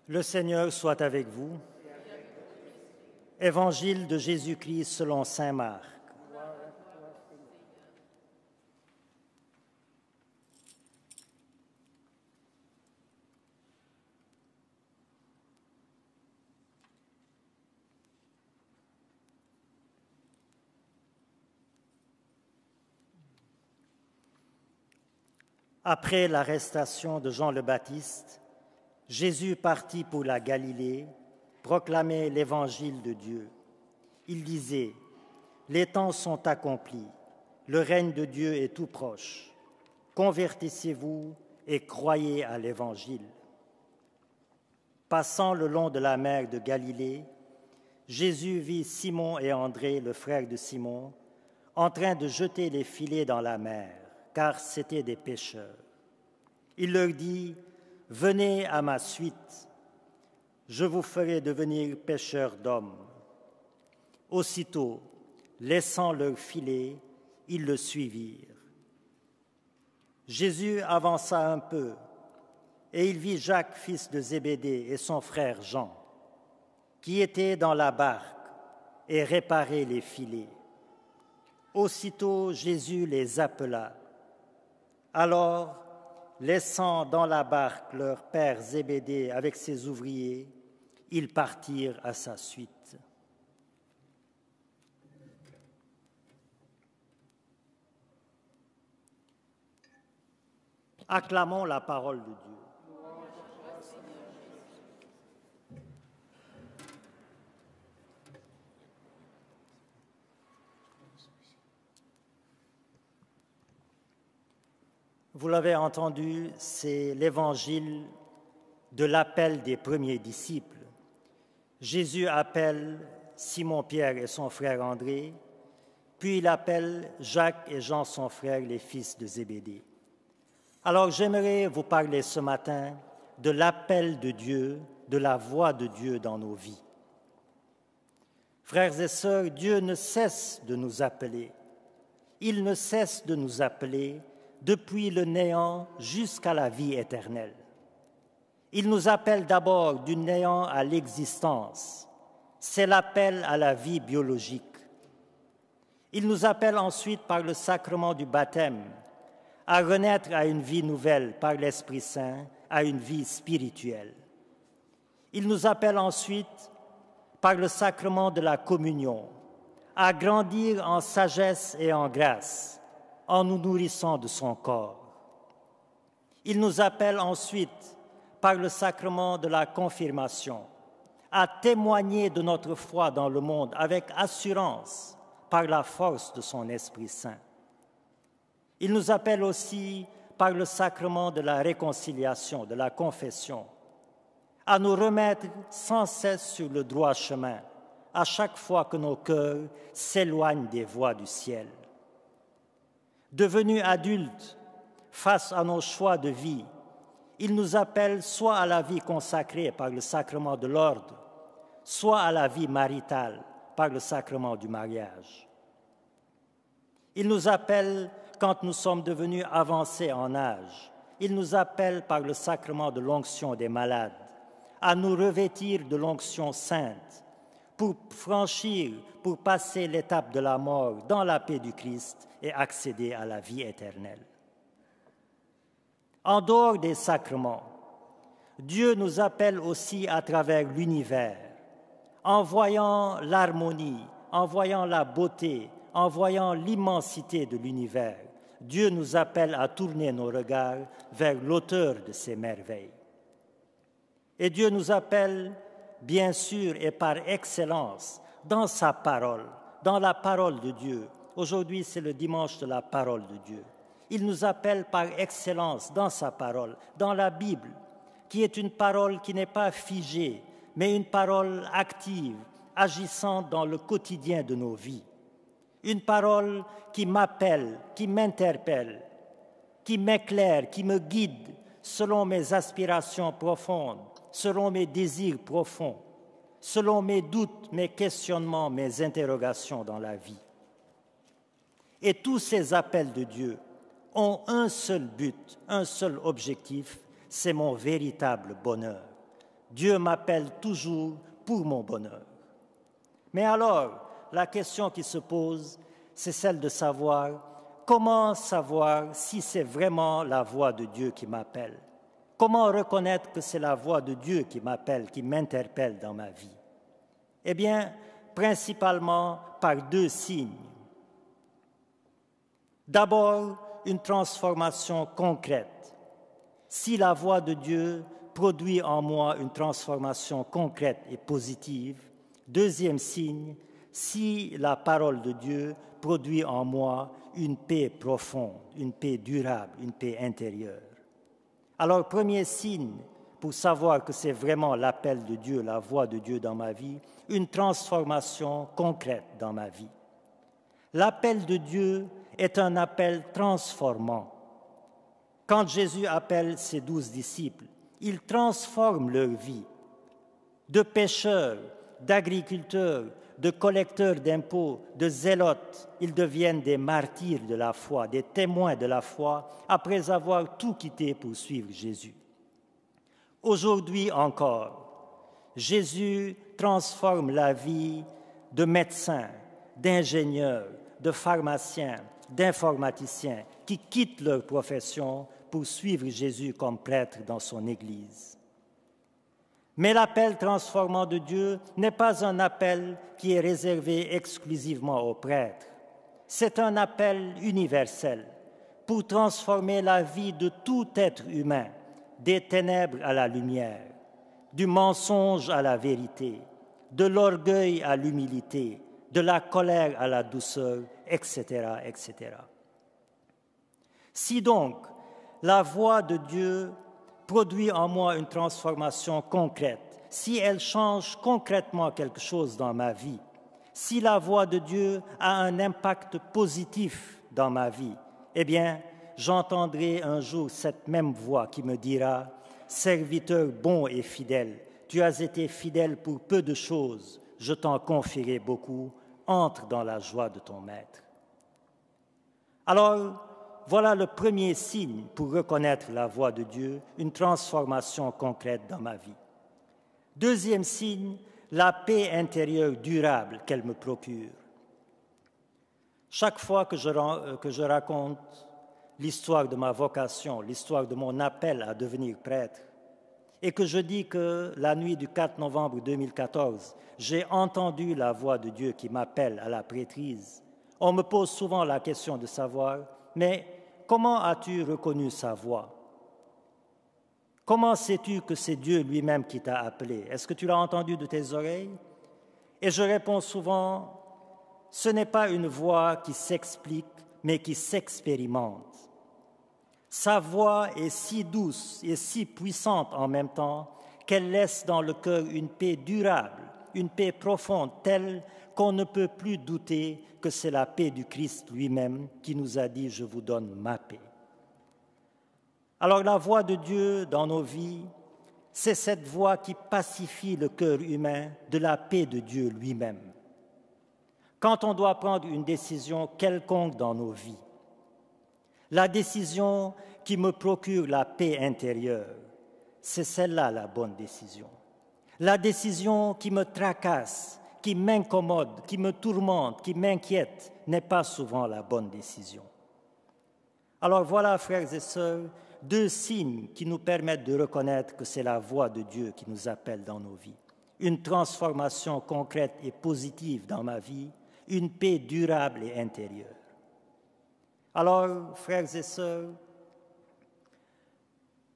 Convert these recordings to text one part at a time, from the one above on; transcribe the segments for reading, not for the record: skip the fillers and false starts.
Le Seigneur soit avec vous. Évangile de Jésus-Christ selon saint Marc. Après l'arrestation de Jean le Baptiste, Jésus partit pour la Galilée, proclamait l'évangile de Dieu. Il disait : « Les temps sont accomplis, le règne de Dieu est tout proche. Convertissez-vous et croyez à l'évangile. » Passant le long de la mer de Galilée, Jésus vit Simon et André, le frère de Simon, en train de jeter les filets dans la mer, car c'étaient des pêcheurs. Il leur dit : « Venez à ma suite, je vous ferai devenir pêcheurs d'hommes. » Aussitôt, laissant leurs filets, ils le suivirent. Jésus avança un peu, et il vit Jacques, fils de Zébédée, et son frère Jean, qui étaient dans la barque et réparaient les filets. Aussitôt, Jésus les appela. Alors, laissant dans la barque leur père Zébédée avec ses ouvriers, ils partirent à sa suite. Acclamons la parole de Dieu. Vous l'avez entendu, c'est l'évangile de l'appel des premiers disciples. Jésus appelle Simon-Pierre et son frère André, puis il appelle Jacques et Jean, son frère, les fils de Zébédée. Alors j'aimerais vous parler ce matin de l'appel de Dieu, de la voix de Dieu dans nos vies. Frères et sœurs, Dieu ne cesse de nous appeler. Il ne cesse de nous appeler depuis le néant jusqu'à la vie éternelle. Il nous appelle d'abord du néant à l'existence. C'est l'appel à la vie biologique. Il nous appelle ensuite par le sacrement du baptême à renaître à une vie nouvelle par l'Esprit Saint, à une vie spirituelle. Il nous appelle ensuite par le sacrement de la communion à grandir en sagesse et en grâce, en nous nourrissant de son corps. Il nous appelle ensuite, par le sacrement de la confirmation, à témoigner de notre foi dans le monde avec assurance, par la force de son Esprit Saint. Il nous appelle aussi, par le sacrement de la réconciliation, de la confession, à nous remettre sans cesse sur le droit chemin, à chaque fois que nos cœurs s'éloignent des voies du ciel. Devenus adultes, face à nos choix de vie, il nous appelle soit à la vie consacrée par le sacrement de l'ordre, soit à la vie maritale par le sacrement du mariage. Il nous appelle quand nous sommes devenus avancés en âge. Il nous appelle par le sacrement de l'onction des malades à nous revêtir de l'onction sainte pour franchir, pour passer l'étape de la mort dans la paix du Christ et accéder à la vie éternelle. En dehors des sacrements, Dieu nous appelle aussi à travers l'univers, en voyant l'harmonie, en voyant la beauté, en voyant l'immensité de l'univers. Dieu nous appelle à tourner nos regards vers l'auteur de ces merveilles. Et Dieu nous appelle, bien sûr et par excellence, dans sa parole, dans la parole de Dieu. Aujourd'hui, c'est le dimanche de la parole de Dieu. Il nous appelle par excellence dans sa parole, dans la Bible, qui est une parole qui n'est pas figée, mais une parole active, agissant dans le quotidien de nos vies. Une parole qui m'appelle, qui m'interpelle, qui m'éclaire, qui me guide selon mes aspirations profondes, selon mes désirs profonds, selon mes doutes, mes questionnements, mes interrogations dans la vie. Et tous ces appels de Dieu ont un seul but, un seul objectif, c'est mon véritable bonheur. Dieu m'appelle toujours pour mon bonheur. Mais alors, la question qui se pose, c'est celle de savoir comment savoir si c'est vraiment la voix de Dieu qui m'appelle. Comment reconnaître que c'est la voix de Dieu qui m'appelle, qui m'interpelle dans ma vie? Eh bien, principalement par deux signes. D'abord, une transformation concrète. Si la voix de Dieu produit en moi une transformation concrète et positive. Deuxième signe, si la parole de Dieu produit en moi une paix profonde, une paix durable, une paix intérieure. Alors, premier signe pour savoir que c'est vraiment l'appel de Dieu, la voix de Dieu dans ma vie, une transformation concrète dans ma vie. L'appel de Dieu est un appel transformant. Quand Jésus appelle ses 12 disciples, il transforme leur vie. De pécheurs, d'agriculteurs, de collecteurs d'impôts, de zélotes, ils deviennent des martyrs de la foi, des témoins de la foi, après avoir tout quitté pour suivre Jésus. Aujourd'hui encore, Jésus transforme la vie de médecins, d'ingénieurs, de pharmaciens, d'informaticiens qui quittent leur profession pour suivre Jésus comme prêtre dans son Église. Mais l'appel transformant de Dieu n'est pas un appel qui est réservé exclusivement aux prêtres. C'est un appel universel pour transformer la vie de tout être humain, des ténèbres à la lumière, du mensonge à la vérité, de l'orgueil à l'humilité, de la colère à la douceur, etc., etc. Si donc la voix de Dieu produit en moi une transformation concrète, si elle change concrètement quelque chose dans ma vie, si la voix de Dieu a un impact positif dans ma vie, eh bien, j'entendrai un jour cette même voix qui me dira « Serviteur bon et fidèle, tu as été fidèle pour peu de choses, je t'en confierai beaucoup, entre dans la joie de ton maître. » Alors, voilà le premier signe pour reconnaître la voix de Dieu, une transformation concrète dans ma vie. Deuxième signe, la paix intérieure durable qu'elle me procure. Chaque fois que je raconte l'histoire de ma vocation, l'histoire de mon appel à devenir prêtre, et que je dis que la nuit du 4 novembre 2014, j'ai entendu la voix de Dieu qui m'appelle à la prêtrise, on me pose souvent la question de savoir, mais comment as-tu reconnu sa voix? Comment sais-tu que c'est Dieu lui-même qui t'a appelé? Est-ce que tu l'as entendu de tes oreilles? Et je réponds souvent, ce n'est pas une voix qui s'explique, mais qui s'expérimente. Sa voix est si douce et si puissante en même temps qu'elle laisse dans le cœur une paix durable, une paix profonde telle qu'on ne peut plus douter que c'est la paix du Christ lui-même qui nous a dit « Je vous donne ma paix ». Alors la voix de Dieu dans nos vies, c'est cette voix qui pacifie le cœur humain de la paix de Dieu lui-même. Quand on doit prendre une décision quelconque dans nos vies, la décision qui me procure la paix intérieure, c'est celle-là la bonne décision. La décision qui me tracasse, qui m'incommode, qui me tourmente, qui m'inquiète, n'est pas souvent la bonne décision. Alors voilà, frères et sœurs, deux signes qui nous permettent de reconnaître que c'est la voix de Dieu qui nous appelle dans nos vies. Une transformation concrète et positive dans ma vie, une paix durable et intérieure. Alors, frères et sœurs,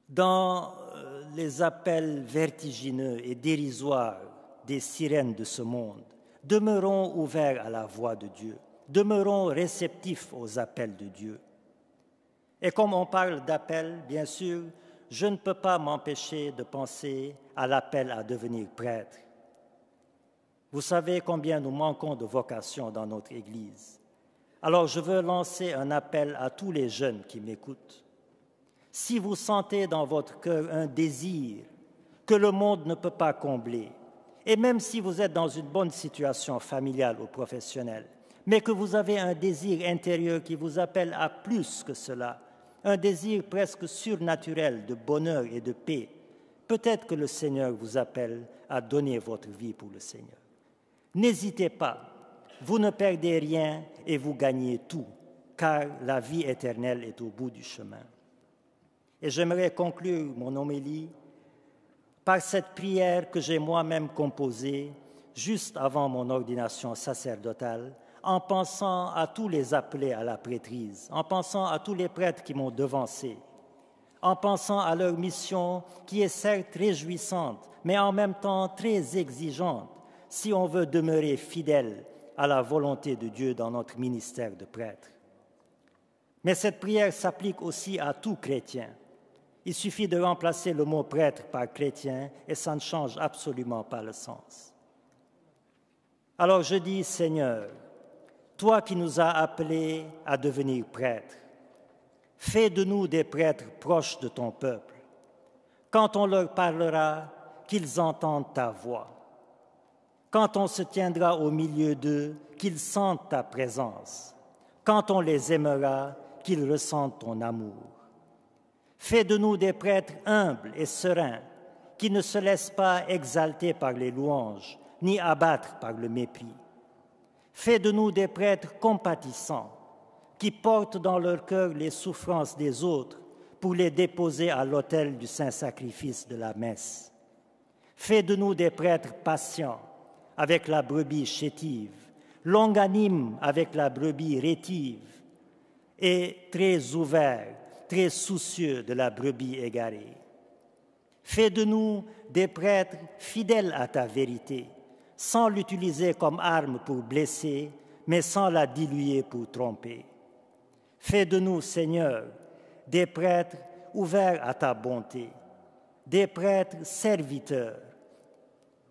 dans les appels vertigineux et dérisoires des sirènes de ce monde, demeurons ouverts à la voix de Dieu, demeurons réceptifs aux appels de Dieu. Et comme on parle d'appel, bien sûr, je ne peux pas m'empêcher de penser à l'appel à devenir prêtre. Vous savez combien nous manquons de vocation dans notre Église. Alors je veux lancer un appel à tous les jeunes qui m'écoutent. Si vous sentez dans votre cœur un désir que le monde ne peut pas combler, et même si vous êtes dans une bonne situation familiale ou professionnelle, mais que vous avez un désir intérieur qui vous appelle à plus que cela, un désir presque surnaturel de bonheur et de paix, Peut-être que le Seigneur vous appelle à donner votre vie pour le Seigneur. N'hésitez pas, vous ne perdez rien et vous gagnez tout, car la vie éternelle est au bout du chemin. Et j'aimerais conclure mon homélie par cette prière que j'ai moi-même composée juste avant mon ordination sacerdotale, en pensant à tous les appelés à la prêtrise, en pensant à tous les prêtres qui m'ont devancé, en pensant à leur mission qui est certes réjouissante, mais en même temps très exigeante, si on veut demeurer fidèle à la volonté de Dieu dans notre ministère de prêtre. Mais cette prière s'applique aussi à tout chrétien. Il suffit de remplacer le mot prêtre par chrétien et ça ne change absolument pas le sens. Alors je dis, Seigneur, toi qui nous as appelés à devenir prêtres, fais de nous des prêtres proches de ton peuple. Quand on leur parlera, qu'ils entendent ta voix. Quand on se tiendra au milieu d'eux, qu'ils sentent ta présence. Quand on les aimera, qu'ils ressentent ton amour. Fais de nous des prêtres humbles et sereins, qui ne se laissent pas exalter par les louanges, ni abattre par le mépris. Fais de nous des prêtres compatissants, qui portent dans leur cœur les souffrances des autres pour les déposer à l'autel du saint sacrifice de la messe. Fais de nous des prêtres patients avec la brebis chétive, longanimes avec la brebis rétive, et très ouverts, très soucieux de la brebis égarée. Fais de nous des prêtres fidèles à ta vérité, sans l'utiliser comme arme pour blesser, mais sans la diluer pour tromper. Fais de nous, Seigneur, des prêtres ouverts à ta bonté, des prêtres serviteurs,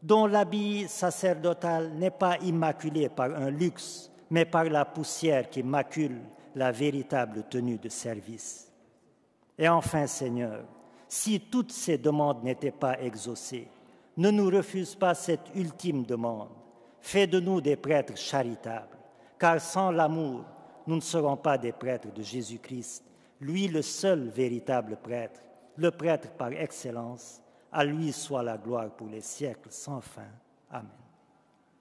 dont l'habit sacerdotal n'est pas immaculé par un luxe, mais par la poussière qui macule la véritable tenue de service. Et enfin, Seigneur, si toutes ces demandes n'étaient pas exaucées, ne nous refuse pas cette ultime demande. Fais de nous des prêtres charitables, car sans l'amour, nous ne serons pas des prêtres de Jésus-Christ, lui le seul véritable prêtre, le prêtre par excellence. À lui soit la gloire pour les siècles sans fin. Amen.